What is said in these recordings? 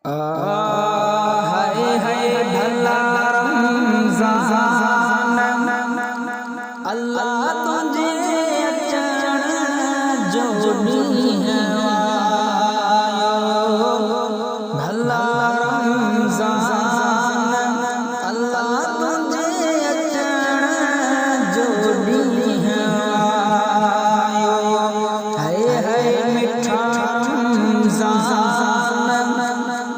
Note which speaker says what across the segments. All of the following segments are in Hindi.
Speaker 1: हाय हाय ढला रमज़ान अल्लाह तुझे चरण जोड़ी है ढला रमज़ान अल्लाह तुझे चरण जोड़ी है हाय हाय मीठा रमज़ान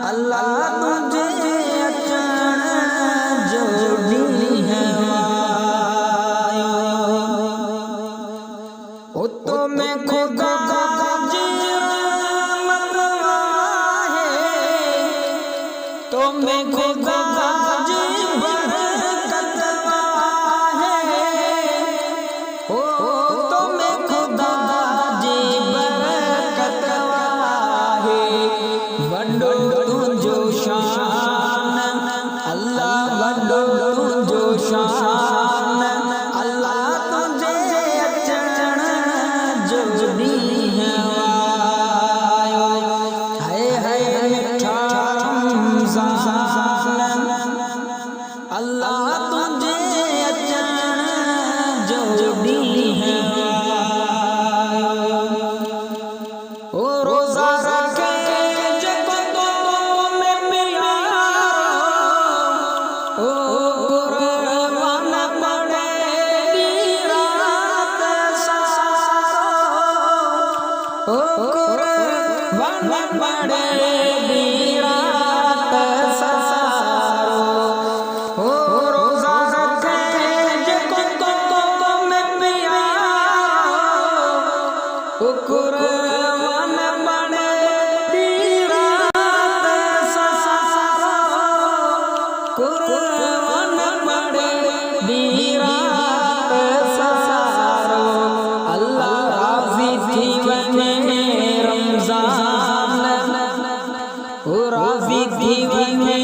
Speaker 1: अल्लाह तुझे चरण जोड़ी है ओ तो मैं खुदा जी है तो मैं खुदा जी बरकत है ओ तो मैं खुदा जी बरकत है वडो तुझो शान अल्लाह वडो तुझो शान अल्लाह तुझे चरण जोड़ी है हाय हाय मीठा रमज़ान अल्लाह तुझे चरण जोड़ी है ओ रोज़ा रखे जको तो मैं प्यारो ओ कुर्बान पड़े दी रात सारो ओ कुर्बान पड़े दी रात सारो ओ रोज़ा रखे जको तो मैं प्यारो ओ कुर्बान पड़े दी रात सारो कुर्बान पड़े दी रात सारो अल्लाह राज़ी थी वने रमज़ान ओ राज़ी थी वने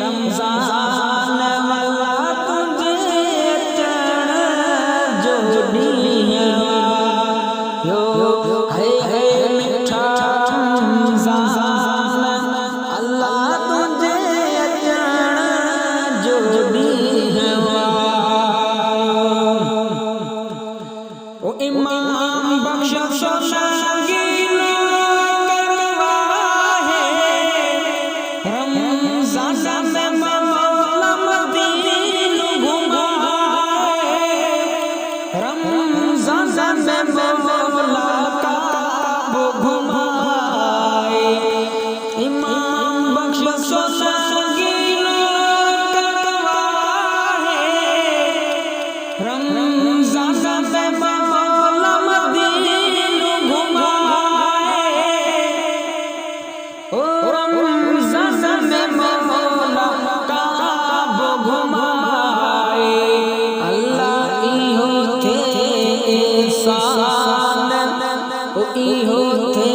Speaker 1: रमज़ान अल्लाह तुझे चरण जोड़ी है यो हाय हाय मीठा रमज़ान अल्लाह तुझे चरण जोड़ी है ओ इमाम बख्श शगीनो करवा है रमज़ान में मौला मदीना घुमाए रमज़ान में मौला काबा घुमाए इमाम बख्श शगीनो करवा है रमज़ान में मौला मदीना घुमाए ओ रमज़ान में मौला काबा घुमाए अल्लाह इहो थे एहसान ओ इहो थे